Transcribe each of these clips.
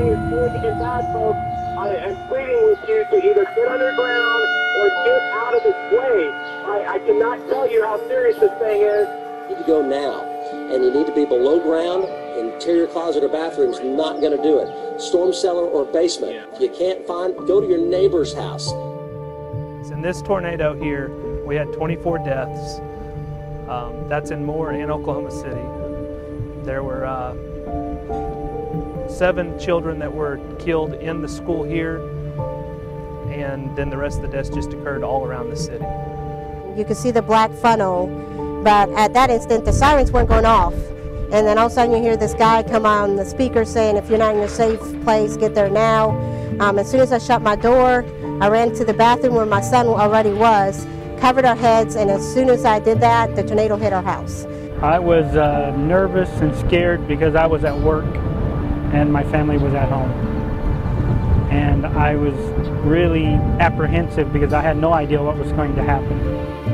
is good and bad, folks. I am pleading with you to either get underground or get out of its way. I cannot tell you how serious this thing is. You need to go now, and you need to be below ground. Interior closet or bathroom's not going to do it. Storm cellar or basement. If you can't find, go to your neighbor's house. In this tornado here, we had 24 deaths. That's in Moore and Oklahoma City. There were 7 children that were killed in the school here, and then the rest of the deaths just occurred all around the city. You could see the black funnel, but at that instant the sirens weren't going off. And then all of a sudden you hear this guy come on the speaker saying, if you're not in your safe place, get there now. As soon as I shut my door, I ran to the bathroom where my son already was, covered our heads, and as soon as I did that, the tornado hit our house. I was nervous and scared because I was at work and my family was at home. And I was really apprehensive because I had no idea what was going to happen.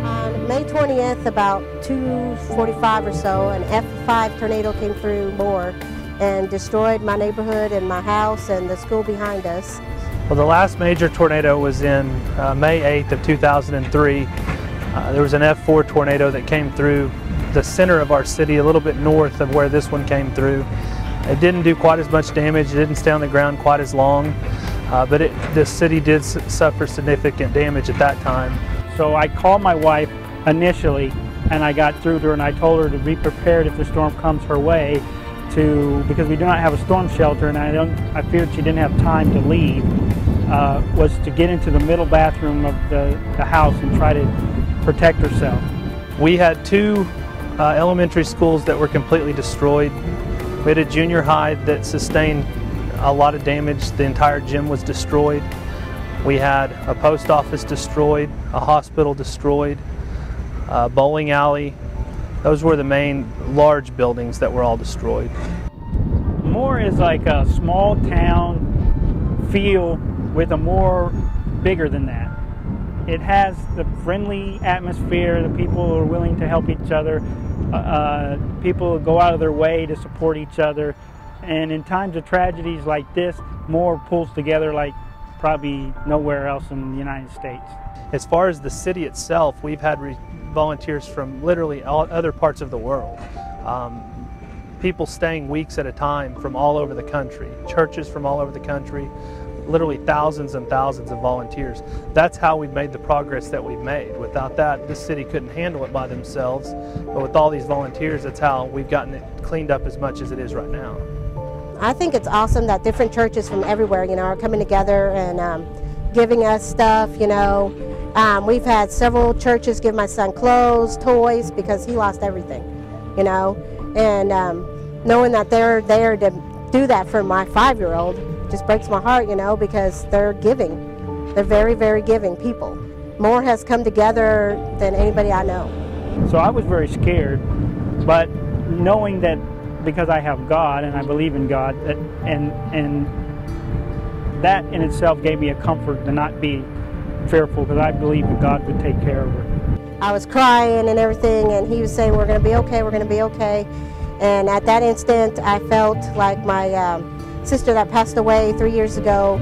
On May 20th, about 2:45 or so, an F5 tornado came through Moore and destroyed my neighborhood and my house and the school behind us. Well, the last major tornado was in May 8th of 2003. There was an F4 tornado that came through the center of our city, a little bit north of where this one came through. It didn't do quite as much damage, it didn't stay on the ground quite as long, but the city did suffer significant damage at that time. So I called my wife initially, and I got through to her and I told her to be prepared if the storm comes her way, because we do not have a storm shelter, and I feared she didn't have time to leave, was to get into the middle bathroom of the house and try to protect herself. We had 2 elementary schools that were completely destroyed. We had a junior high that sustained a lot of damage. The entire gym was destroyed. We had a post office destroyed, a hospital destroyed, a bowling alley. Those were the main large buildings that were all destroyed. Moore is like a small town feel with a more bigger than that. It has the friendly atmosphere, the people are willing to help each other, people go out of their way to support each other, and in times of tragedies like this, Moore pulls together like probably nowhere else in the United States. As far as the city itself, we've had volunteers from literally all other parts of the world. People staying weeks at a time from all over the country, churches from all over the country, literally thousands and thousands of volunteers. That's how we've made the progress that we've made. Without that, this city couldn't handle it by themselves, but with all these volunteers, that's how we've gotten it cleaned up as much as it is right now. I think it's awesome that different churches from everywhere, are coming together and giving us stuff, We've had several churches give my son clothes, toys, because he lost everything, and knowing that they're there to do that for my 5-year-old just breaks my heart, because they're giving. They're very, very giving people. Moore has come together than anybody I know. So I was very scared, but knowing that because I have God and I believe in God, and that in itself gave me a comfort to not be fearful, because I believe that God would take care of her. I was crying and everything, and he was saying, we're going to be okay, we're going to be okay. And at that instant, I felt like my sister that passed away 3 years ago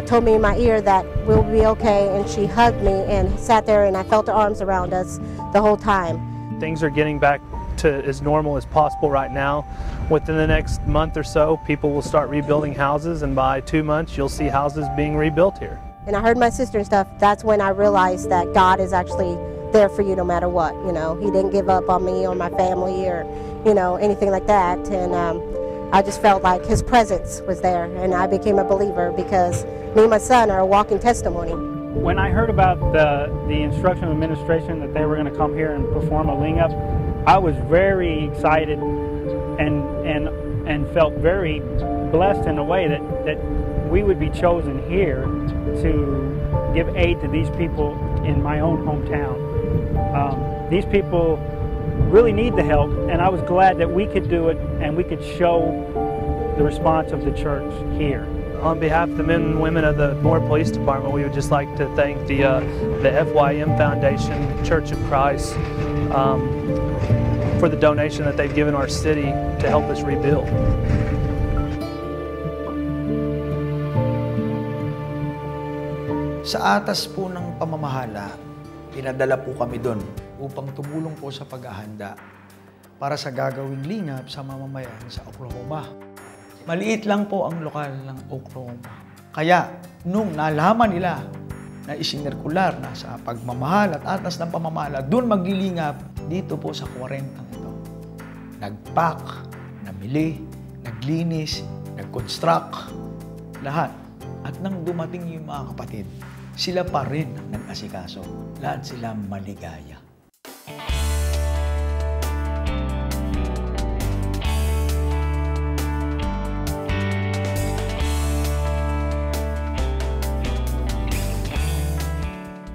told me in my ear that we'll be okay, and she hugged me and sat there, and I felt her arms around us the whole time. Things are getting back to as normal as possible right now. Within the next month or so, people will start rebuilding houses, and by 2 months, you'll see houses being rebuilt here. And I heard my sister and stuff, that's when I realized that God is actually there for you no matter what, He didn't give up on me or my family or, anything like that. And I just felt like His presence was there, and I became a believer because me and my son are a walking testimony. When I heard about the instructional administration that they were going to come here and perform a ling up, I was very excited and felt very blessed in a way that we would be chosen here to give aid to these people in my own hometown. These people really need the help, and I was glad that we could do it and we could show the response of the church here. On behalf of the men and women of the Moore Police Department, we would just like to thank the FYM Foundation, Church of Christ, for the donation that they've given our city to help us rebuild. Sa atas po ng pamamahala, pinadala po kami doon upang tumulong po sa paghahanda para sa gagawing lingap sa mamamayan sa Oklahoma. Maliit lang po ang lokal ng Oklahoma. Kaya, nung nalaman nila na isinirkular na sa pagmamahal at atas ng pamamahala, doon maglilingap dito po sa 40 ito. Nag-pack, namili, naglinis, nag-construct, lahat. At nang dumating yung mga kapatid, sila pa rin ang nag-asikaso. Lahat sila maligaya.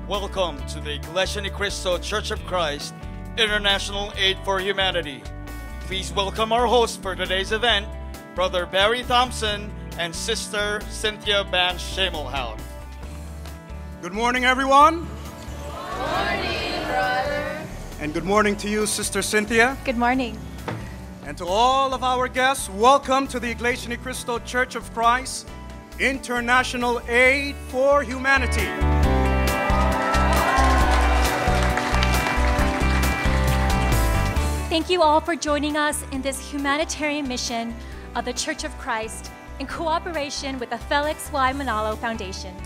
Welcome to the Iglesia Ni Cristo Church of Christ International Aid for Humanity. Please welcome our hosts for today's event, Brother Barry Thompson and Sister Cynthia Ban Schemelhout. Good morning, everyone. Good morning, brother. And good morning to you, Sister Cynthia. Good morning. And to all of our guests, welcome to the Iglesia Ni Cristo Church of Christ International Aid for Humanity. Thank you all for joining us in this humanitarian mission of the Church of Christ in cooperation with the Felix Y. Manalo Foundation.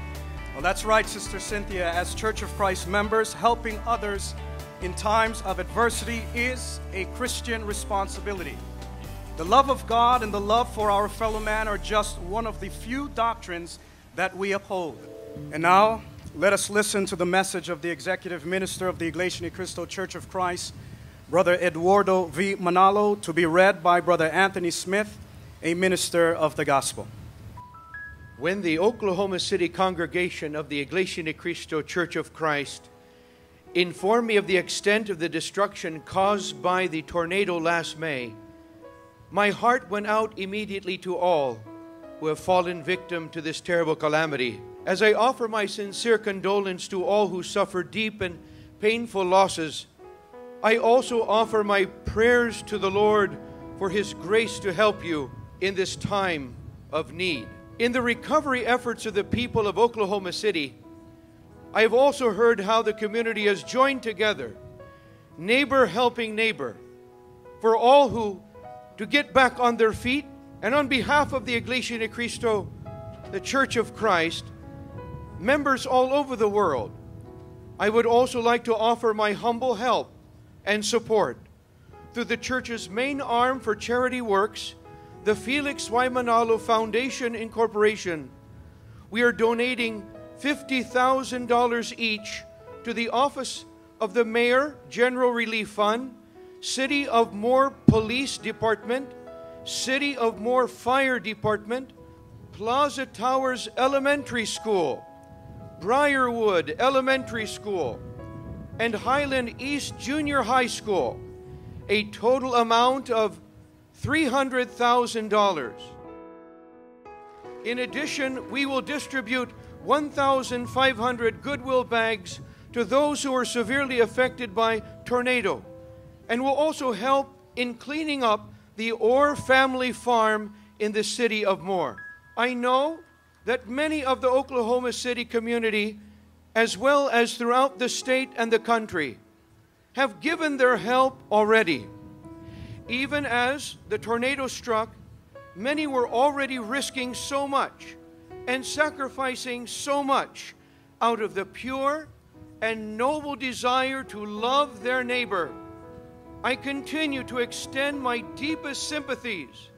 Well, that's right, Sister Cynthia. As Church of Christ members, helping others in times of adversity is a Christian responsibility. The love of God and the love for our fellow man are just one of the few doctrines that we uphold. And now, let us listen to the message of the Executive Minister of the Iglesia Ni Cristo Church of Christ, Brother Eduardo V. Manalo, to be read by Brother Anthony Smith, a minister of the gospel. When the Oklahoma City congregation of the Iglesia Ni Cristo Church of Christ informed me of the extent of the destruction caused by the tornado last May, my heart went out immediately to all who have fallen victim to this terrible calamity. As I offer my sincere condolence to all who suffered deep and painful losses, I also offer my prayers to the Lord for His grace to help you in this time of need. In the recovery efforts of the people of Oklahoma City, I have also heard how the community has joined together, neighbor helping neighbor, for all who to get back on their feet. And on behalf of the Iglesia Ni Cristo, the Church of Christ, members all over the world, I would also like to offer my humble help and support through the Church's main arm for charity works, the Felix Y. Manalo Foundation Incorporation. We are donating $50,000 each to the Office of the Mayor General Relief Fund, City of Moore Police Department, City of Moore Fire Department, Plaza Towers Elementary School, Briarwood Elementary School, and Highland East Junior High School, a total amount of $300,000. In addition, we will distribute 1,500 Goodwill bags to those who are severely affected by tornado, and will also help in cleaning up the Orr family farm in the city of Moore. I know that many of the Oklahoma City community, as well as throughout the state and the country, have given their help already. Even as the tornado struck, many were already risking so much and sacrificing so much out of the pure and noble desire to love their neighbor. I continue to extend my deepest sympathies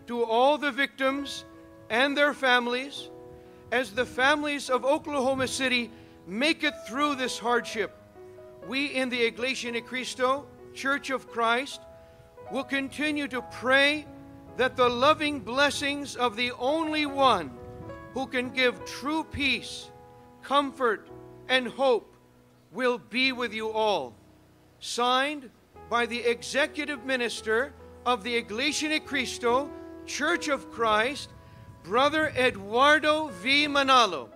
to all the victims and their families as the families of Oklahoma City make it through this hardship. We in the Iglesia Ni Cristo Church of Christ will continue to pray that the loving blessings of the only one who can give true peace, comfort, and hope will be with you all. Signed by the Executive Minister of the Iglesia Ni Cristo Church of Christ, Brother Eduardo V. Manalo.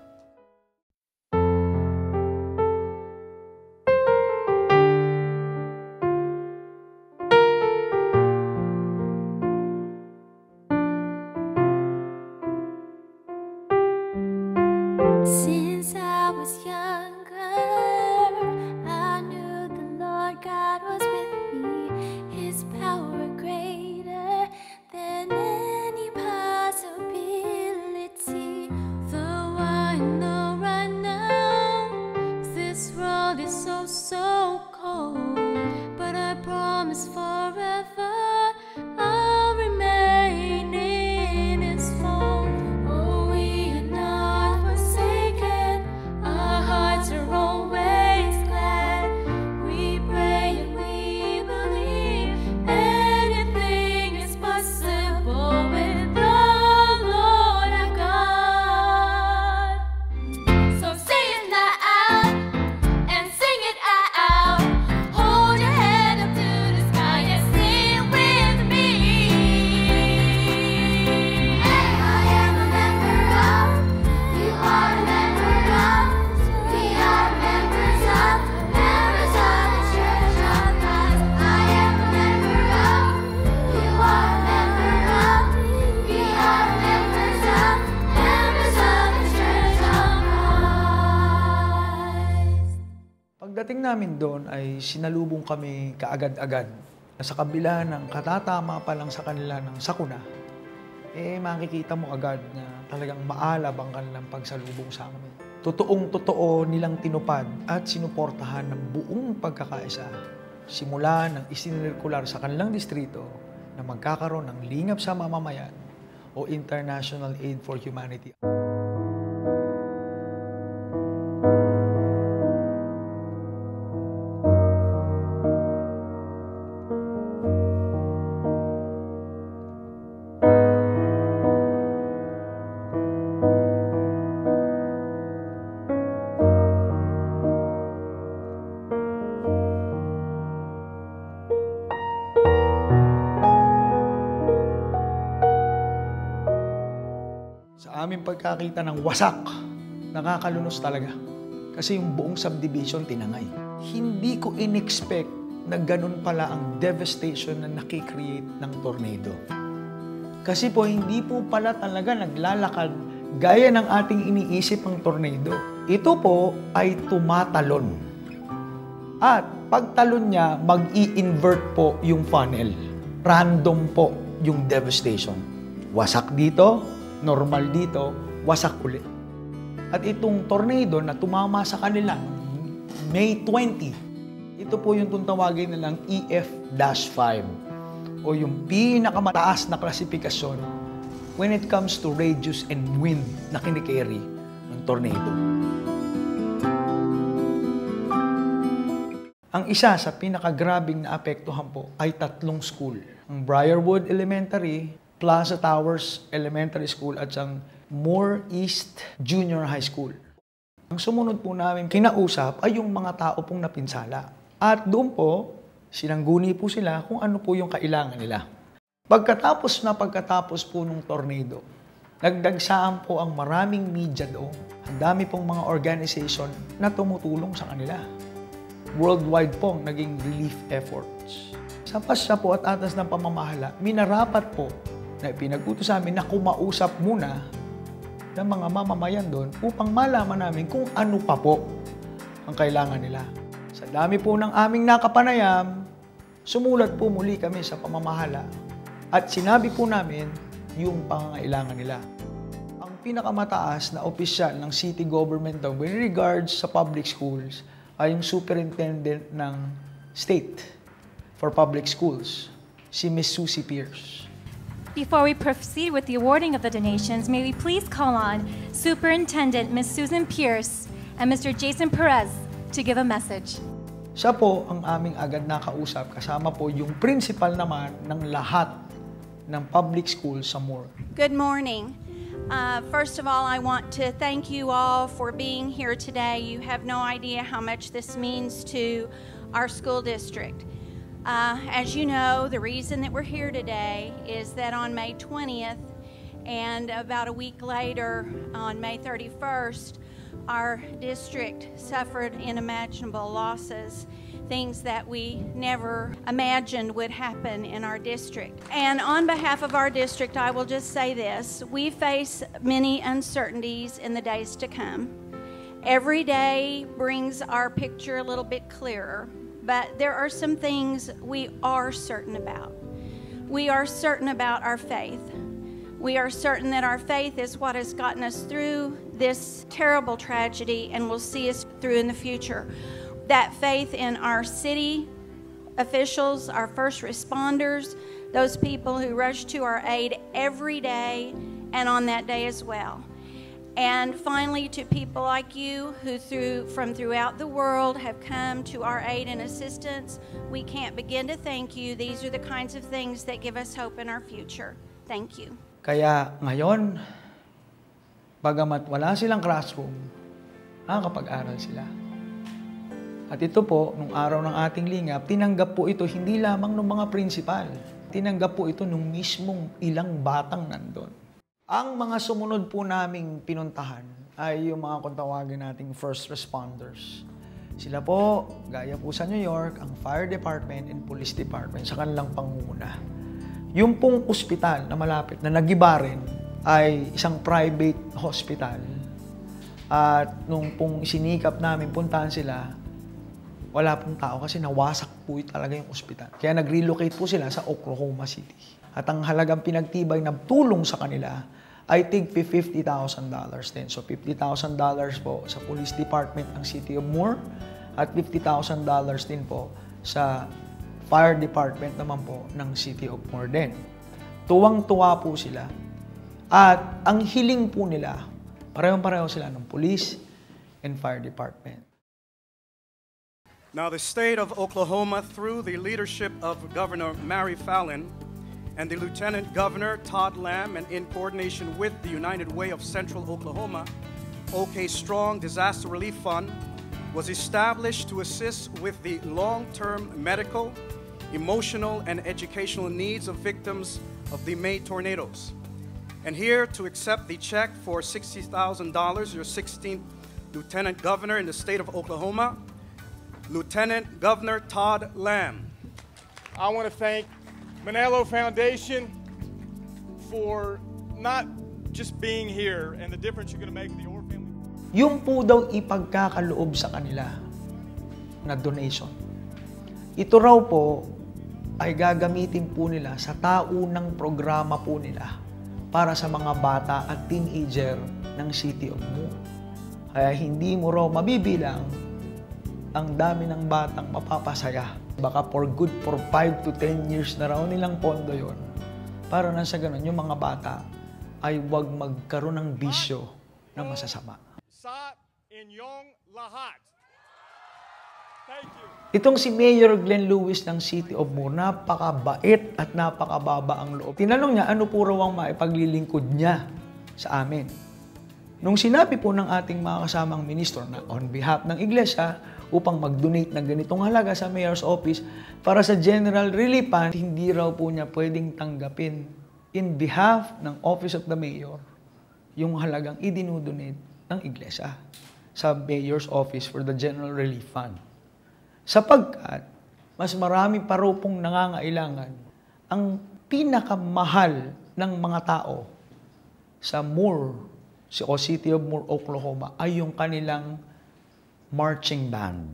Since I was so cold, but I promise forever I'll remain in His fold. Oh, we are not forsaken, our hearts are always glad. We pray and we believe anything is possible with the Lord our God. So say it loud and sing it out. Hold your head up to the sky and sing with me. I am a member of, you are a member of, we are members of the Church of Christ. I am a member of, you are a member of, we are members of the Church of Christ. Pagdating namin doon ay sinalubong kami kaagad-agad. Sa kabila ng katatama pa lang sa kanila ng sakuna, makikita mo agad na talagang maalab ang kanilang pagsalubong sa amin. Totoong-totoo nilang tinupad at sinuportahan ng buong pagkakaisa. Simula ng isinirkular sa kanilang distrito na magkakaroon ng lingap sa mamamayan o International Aid for Humanity. Sa aming pagkakita ng wasak, nakakalunos talaga. Kasi yung buong subdivision tinangay. Hindi ko in-expect na ganun pala ang devastation na nakikreate ng tornado. Kasi po, hindi po pala talaga naglalakad gaya ng ating iniisip ang tornado. Ito po ay tumatalon. At pagtalon niya, mag-i-invert po yung funnel. Random po yung devastation. Wasak dito, normal dito, wasak ulit. At itong tornado na tumama sa kanila May 20, ito po yung tawagin nilang EF-5 o yung pinakamataas na klasifikasyon when it comes to radius and wind na kinikerry ng tornado. Ang isa sa pinakagrabing na apektuhan po ay 3 school. Ang Briarwood Elementary, Plaza Towers Elementary School at ang Moore East Junior High School. Ang sumunod po namin kinausap ay yung mga tao pong napinsala. At doon po, sinangguni po sila kung ano po yung kailangan nila. Pagkatapos po nung tornado, nagdagsaan po ang maraming media doon. Ang dami pong mga organization na tumutulong sa kanila. Worldwide po naging relief efforts. Sa pasya po at atas ng pamamahala, minarapat po na pinag-utos sa amin na kumausap muna ng mga mamamayan doon upang malaman namin kung ano pa po ang kailangan nila. Sa dami po ng aming nakapanayam, sumulat po muli kami sa pamamahala at sinabi po namin yung pangangailangan nila. Ang pinakamataas na opisyal ng city government daw with regards sa public schools ay yung superintendent ng state for public schools, si Ms. Susie Pierce. Before we proceed with the awarding of the donations, may we please call on Superintendent Ms. Susan Pierce and Mr. Jason Perez to give a message. Siya po ang aming agad nakausap, kasama po yung principal naman ng lahat ng public school sa Moore. Good morning. First of all, I want to thank you all for being here today. You have no idea how much this means to our school district. As you know, the reason that we're here today is that on May 20th and about a week later, on May 31st, our district suffered unimaginable losses, things that we never imagined would happen in our district. And on behalf of our district, I will just say this: we face many uncertainties in the days to come. Every day brings our picture a little bit clearer, but there are some things we are certain about. We are certain about our faith. We are certain that our faith is what has gotten us through this terrible tragedy and will see us through in the future. that faith in our city officials, our first responders, those people who rush to our aid every day and on that day as well. And finally, to people like you who from throughout the world have come to our aid and assistance, we can't begin to thank you. These are the kinds of things that give us hope in our future. Thank you. Kaya ngayon, bagamat wala silang classroom, nakakapag-aral sila. At ito po, nung araw ng ating lingap, tinanggap po ito hindi lamang ng mga prinsipal. Tinanggap po ito nung mismong ilang batang nandun. Ang mga sumunod po naming pinuntahan ay yung mga kung tawagin nating first responders. Sila po, gaya po sa New York, ang Fire Department and Police Department sa kanilang pangunguna. Yung pong ospital na malapit na nagiba rin ay isang private hospital. At nung pong sinikap namin puntahan sila, wala pong tao kasi nawasak po talaga yung ospital. Kaya nag-relocate po sila sa Oklahoma City. At ang halagang pinagtibay na tulong sa kanila ay tig $50,000 din. So $50,000 po sa Police Department ng City of Moore at $50,000 din po sa Fire Department naman po ng City of Moore din. Tuwang-tuwa po sila. At ang hiling po nila, parehong-pareho sila ng Police and Fire Department. Now, the state of Oklahoma, through the leadership of Governor Mary Fallin and the Lieutenant Governor Todd Lamb, and in coordination with the United Way of Central Oklahoma, OK Strong Disaster Relief Fund was established to assist with the long-term medical, emotional, and educational needs of victims of the May tornadoes. And here to accept the check for $60,000, your 16th Lieutenant Governor in the state of Oklahoma, Lieutenant Governor Todd Lamb. I want to thank Manalo Foundation for not just being here and the difference you're going to make in the Orr family. Yung po daw ipagkakaloob sa kanila na donation, ito raw po ay gagamitin po nila sa taunang programa po nila para sa mga bata at teenager ng City of Moore. Kaya hindi mo raw mabibilang ang dami ng batang mapapasaya. Baka for 5 to 10 years na raw nilang pondo yon. Para na sa ganun, yung mga bata ay huwag magkaroon ng bisyo na masasama. Sa inyong lahat. Thank you. Itong si Mayor Glenn Lewis ng City of Moore, napakabait at napakababa ang loob. Tinanong niya ano po raw ang maipaglilingkod niya sa amin. Nung sinabi po ng ating mga kasamang ministro na on behalf ng iglesia, upang mag-donate ng ganitong halaga sa Mayor's Office para sa General Relief Fund, hindi raw po niya pwedeng tanggapin in behalf ng Office of the Mayor yung halagang idinudonate ng iglesia sa Mayor's Office for the General Relief Fund. Sapagkat mas marami pa raw pong nangangailangan. Ang pinakamahal ng mga tao sa Moore, o City of Moore, Oklahoma, ay yung kanilang marching band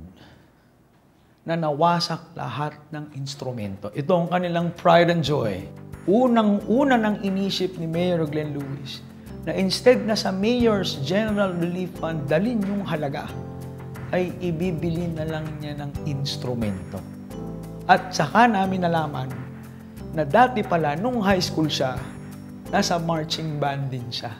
na nawasak lahat ng instrumento. Ito ang kanilang pride and joy. Unang-una nang inisip ni Mayor Glenn Lewis na instead na sa Mayor's General Relief Fund dalhin yung halaga, ay ibibili na lang niya ng instrumento. At saka namin nalaman na dati pala nung high school siya, nasa marching band din siya.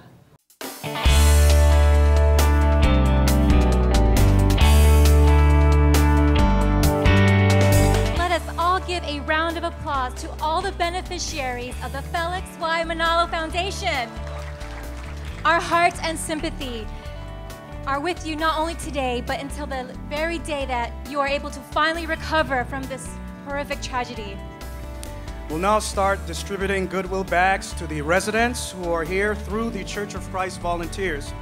Give a round of applause to all the beneficiaries of the Felix Y. Manalo Foundation. Our hearts and sympathy are with you not only today, but until the very day that you are able to finally recover from this horrific tragedy. We'll now start distributing goodwill bags to the residents who are here through the Church of Christ volunteers.